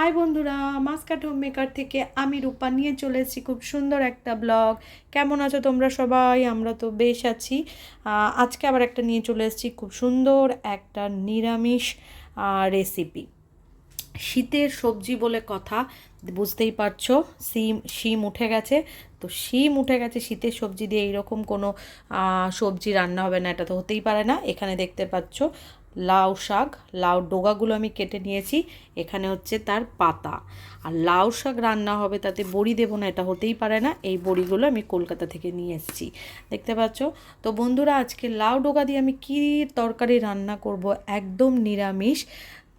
High বন্ধুরা, Muscat home maker থেকে আমি রূপা নিয়ে চলে এসেছি খুব সুন্দর একটা ব্লগ। কেমন আছো তোমরা সবাই? আমরা তো বেশ আছি। আজকে আবার একটা নিয়ে চলে এসেছি খুব সুন্দর একটা নিরামিষ রেসিপি। শীতের সবজি বলে কথা, বুঝতেই পারছো। শিম উঠে গেছে, তো শিম উঠে গেছে, শীতের সবজি দিয়ে এইরকম কোনো সবজি রান্না হবে না, এটা তো হতেই পারে না। এখানে দেখতে পাচ্ছ লাউ শাক, লাউ ডোগাগুলো আমি কেটে নিয়েছি, এখানে হচ্ছে তার পাতা। আর লাউ শাক রান্না হবে, তাতে বড়ি দেবো না, এটা হতেই পারে না। এই বড়িগুলো আমি কলকাতা থেকে নিয়ে এসেছি, দেখতে পাচ্ছ। তো বন্ধুরা, আজকে লাউ ডোগা দিয়ে আমি কী তরকারি রান্না করব, একদম নিরামিষ।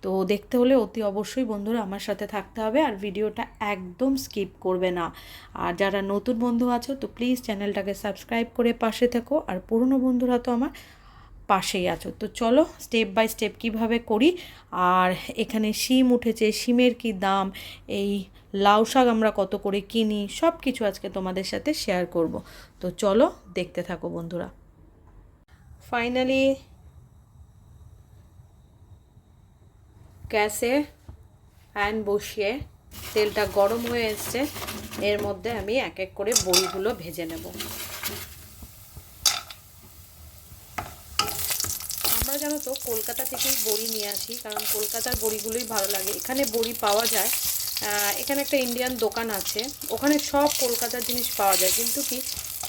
তো দেখতে হলে অতি অবশ্যই বন্ধুরা আমার সাথে থাকতে হবে, আর ভিডিওটা একদম স্কিপ করবে না। আর যারা নতুন বন্ধু আছো তো প্লিজ চ্যানেলটাকে সাবস্ক্রাইব করে পাশে থেকো, আর পুরনো বন্ধুরা তো আমার পাশেই আছো। তো চলো স্টেপ বাই স্টেপ কিভাবে করি। আর এখানে শিম উঠেছে, শিমের কি দাম, এই লাউ শাক আমরা কত করে কিনি, সব কিছু আজকে তোমাদের সাথে শেয়ার করব। তো চলো দেখতে থাকো বন্ধুরা। ফাইনালি গ্যাসে প্যান বসিয়ে তেলটা গরম হয়ে এসছে, এর মধ্যে আমি এক এক করে বড়িগুলো ভেজে নেব। আমরা জানো তো কলকাতা থেকেই বড়ি নিয়ে আসি, কারণ কলকাতার বড়িগুলোই ভালো লাগে। এখানে বড়ি পাওয়া যায়, এখানে একটা ইন্ডিয়ান দোকান আছে, ওখানে সব কলকাতার জিনিস পাওয়া যায়, কিন্তু কি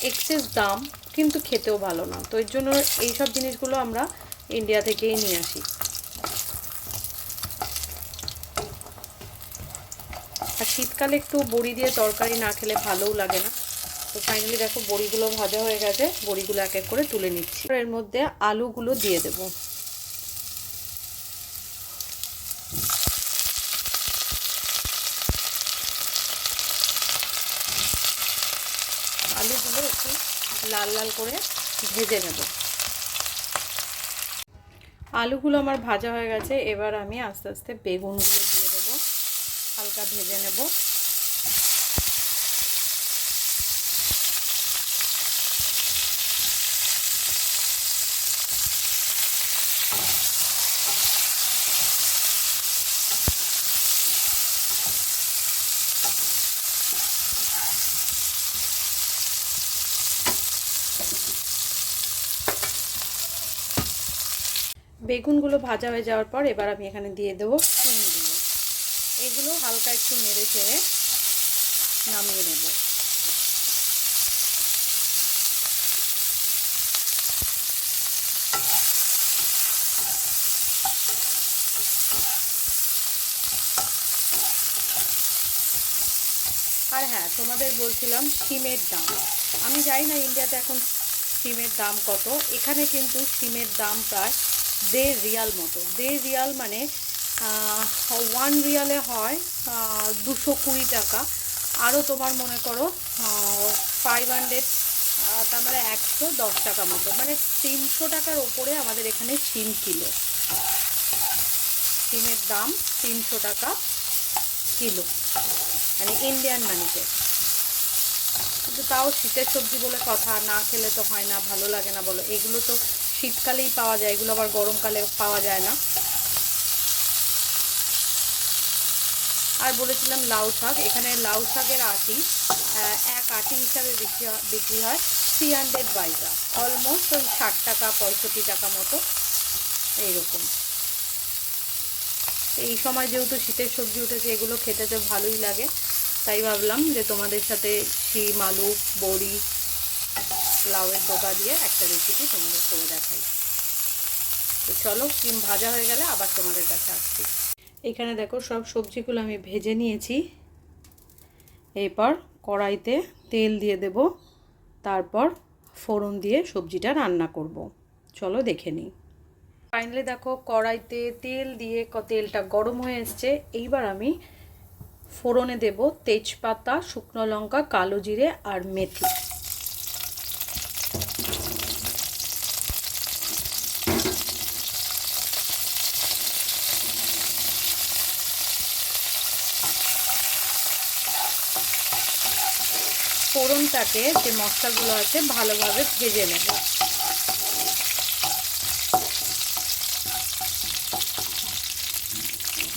এক্সেস দাম, কিন্তু খেতেও ভালো না। তো এর জন্য এইসব জিনিসগুলো আমরা ইন্ডিয়া থেকেই নিয়ে আসি। আর শীতকালে একটু বড়ি দিয়ে তরকারি না খেলে ভালোও লাগে না। তো ফাইনালি দেখো বড়িগুলো ভাজা হয়ে গেছে, বড়িগুলো এক এক করে তুলে নিচ্ছি। এর মধ্যে আলুগুলো দিয়ে দেব। আলুগুলো একটু লাল লাল করে ভেজে নেব। আলুগুলো আমার ভাজা হয়ে গেছে, এবার আমি আস্তে আস্তে বেগুনগুলো দিয়ে দেবো, হালকা ভেজে নেব। বেগুনগুলো ভাজা হয়ে যাওয়ার পর এবার আমি এখানে দিয়ে দেবো শিমগুলো। এগুলো হালকা একটু নেড়ে চেড়ে নামিয়ে নেব। আর হ্যাঁ, তোমাদের বলছিলাম শিমের দাম, আমি জানি না ইন্ডিয়াতে এখন শিমের দাম কত। এখানে কিন্তু শিমের দাম প্রায় 1.5 রিয়াল মতো। 1.5 রিয়াল মানে 1 রিয়ালে হয় 220 টাকা। আরও তোমার মনে করো 500, তার মানে 110 টাকা মতো, মানে 300 টাকার ওপরে আমাদের এখানে শিম কিলো। শিমের দাম 300 টাকা কিলো, মানে ইন্ডিয়ান মানিতে। কিন্তু তাও শীতের সবজি বলে কথা, না খেলে তো হয় না, ভালো লাগে না বলো। এগুলো তো শীতকালেই পাওয়া যায়, এগুলো আবার গরমকালে পাওয়া যায় না। আর বলেছিলাম লাউ শাক, এখানে লাউ শাকের আটি এক আটি হিসাবে বিক্রি হয় 300 পয়সা, অলমোস্ট ওই 60 টাকা 65 টাকা মতো এইরকম। এই সময় যেহেতু শীতের সবজি উঠেছে, এগুলো খেতে তো ভালোই লাগে, তাই ভাবলাম যে তোমাদের সাথে শিম, আলু, বড়ি, লাউয়ের ডোকা দিয়ে একটা রেসিপি তোমাদের করে দেখাই। তো চলো, শিম ভাজা হয়ে গেলে আবার তোমাদের কাছে আসছি। এখানে দেখো সব সবজিগুলো আমি ভেজে নিয়েছি, এরপর কড়াইতে তেল দিয়ে দেব, তারপর ফোড়ন দিয়ে সবজিটা রান্না করব। চলো দেখে নিই। ফাইনালি দেখো কড়াইতে তেল দিয়ে তেলটা গরম হয়ে এসছে, এইবার আমি ফোড়নে দেব তেজপাতা, শুকনো লঙ্কা, কালো জিরে আর মেথি। ফোড়নটাকে, যে মশলাগুলো আছে, ভালোভাবে ভেজে নেব।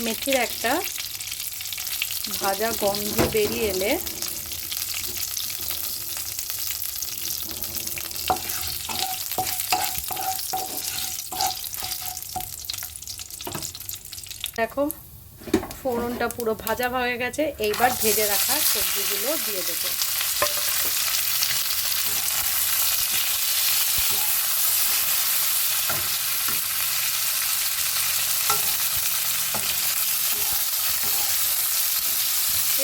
মেথির একটা ভাজা গন্ধ বেরিয়ে এলে দেখো ফোড়নটা পুরো ভাজা হয়ে গেছে। এইবার ভেজে রাখা সবজিগুলো দিয়ে দেবো।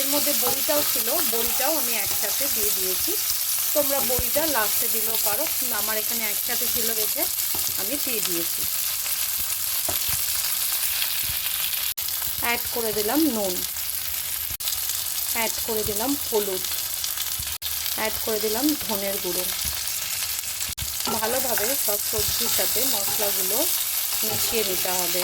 এর মধ্যে বড়িটাও ছিল, বড়িটাও আমি একসাথে দিয়ে দিয়েছি। তোমরা বড়িটা লাস্টে দিলেও পারো, আমার এখানে একসাথে ছিল দেখে আমি দিয়ে দিয়েছি। অ্যাড করে দিলাম নুন, অ্যাড করে দিলাম হলুদ, অ্যাড করে দিলাম ধনের গুঁড়ো। ভালোভাবে সব সবজির সাথে মশলাগুলো মিশিয়ে নিতে হবে।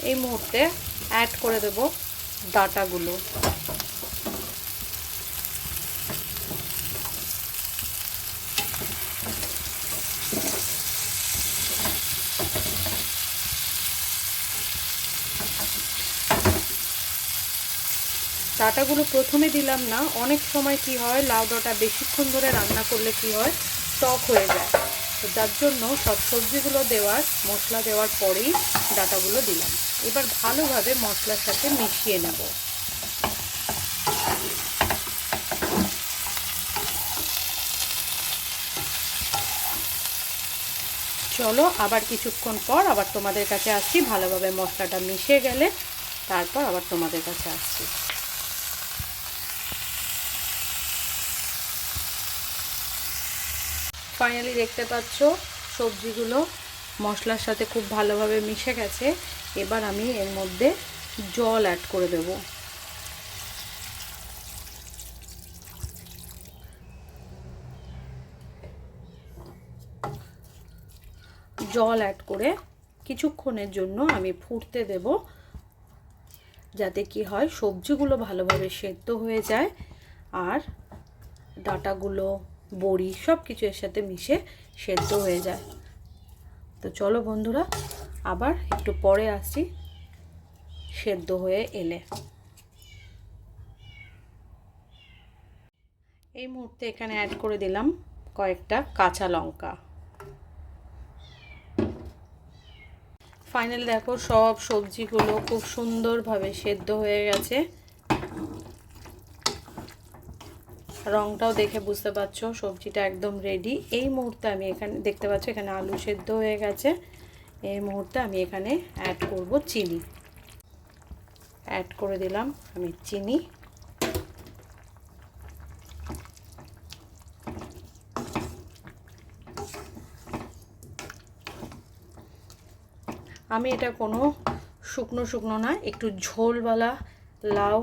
এই মুহূর্তে অ্যাড করে দেব ডাঁটাগুলো। ডাঁটাগুলো প্রথমে দিলাম না, অনেক সময় কি হয় লাউ ডাঁটা বেশিক্ষণ ধরে রান্না করলে কি হয় টক হয়ে যায়, তো যার জন্য সব সবজিগুলো দেওয়ার মশলা দেওয়ার পরেই ডাঁটাগুলো দিলাম। এবার ভালোভাবে মশলার সাথে মিশিয়ে নেব। চলো আবার কিছুক্ষণ পর আবার তোমাদের কাছে আসছি। ভালোভাবে মশলাটা মিশে গেলে তারপর আবার তোমাদের কাছে আসছি। ফাইনালি দেখতে পাচ্ছ সবজিগুলো মশলার সাথে খুব ভালোভাবে মিশে গেছে। এবার আমি এর মধ্যে জল অ্যাড করে দেব। জল অ্যাড করে কিছুক্ষণের জন্য আমি ফুটতে দেব, যাতে কি হয় সবজিগুলো ভালোভাবে সেদ্ধ হয়ে যায় আর ডাঁটাগুলো বড়ি সব কিছু এর সাথে মিশে সেদ্ধ হয়ে যায়। তো চলো বন্ধুরা আবার একটু পরে আসছি সেদ্ধ হয়ে এলে। এই মুহূর্তে এখানে অ্যাড করে দিলাম কয়েকটা কাঁচা লঙ্কা। ফাইনালি দেখো সব সবজিগুলো খুব সুন্দরভাবে সেদ্ধ হয়ে গেছে। রংটাও দেখে বুঝতে পারছো সবজিটা একদম রেডি। এই মুহূর্তে আমি এখানে দেখতে পাচ্ছ এখানে আলু সেদ্ধ হয়ে গেছে। এই মুহূর্তে আমি এখানে অ্যাড করব চিনি। অ্যাড করে দিলাম আমি চিনি। আমি এটা কোনো শুকনো শুকনো না, একটু ঝোলওয়ালা লাউ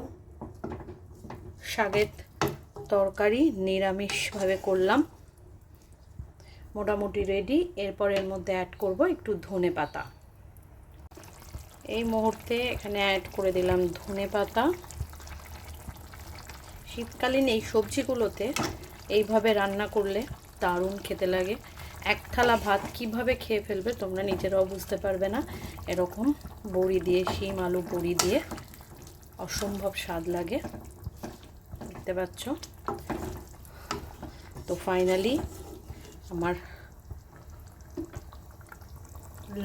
শাকের তরকারি নিরামিষভাবে করলাম। মোটামুটি রেডি। এরপর এর মধ্যে অ্যাড করব একটু ধনে পাতা। এই মুহূর্তে এখানে অ্যাড করে দিলাম ধনে পাতা। শীতকালীন এই সবজিগুলোতে এইভাবে রান্না করলে দারুণ খেতে লাগে। এক থালা ভাত কিভাবে খেয়ে ফেলবে তোমরা নিজেরাও বুঝতে পারবে না। এরকম বড়ি দিয়ে, শিম আলু বড়ি দিয়ে অসম্ভব স্বাদ লাগে, দেখতে পাচ্ছ। তো ফাইনালি আমার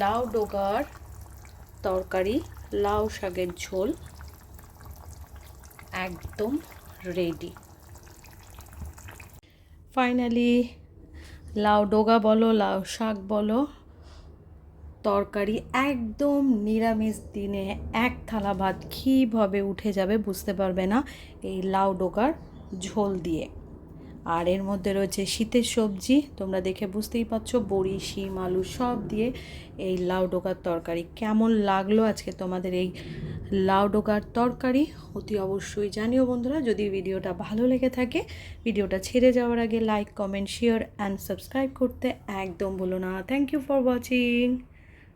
লাউ ডোগার তরকারি, লাউ শাকের ঝোল একদম রেডি। ফাইনালি লাউ ডোগা বলো, লাউ শাক বলো, তরকারি একদম নিরামিষ দিনে এক থালা ভাত কীভাবে উঠে যাবে বুঝতে পারবে না এই লাউ ডোগার ঝোল দিয়ে। আর এর মধ্যে রয়েছে শীতের সবজি, তোমরা দেখে বুঝতেই পারছো, বড়ি শিম আলু সব দিয়ে এই লাউ ডোগার তরকারি। কেমন লাগলো আজকে তোমাদের এই লাউ ডোগার তরকারি অতি অবশ্যই জানিও বন্ধুরা। যদি ভিডিওটা ভালো লেগে থাকে ভিডিওটা ছেড়ে যাওয়ার আগে like comment share and subscribe করতে একদম ভুলো না। Thank you for watching.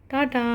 Tata.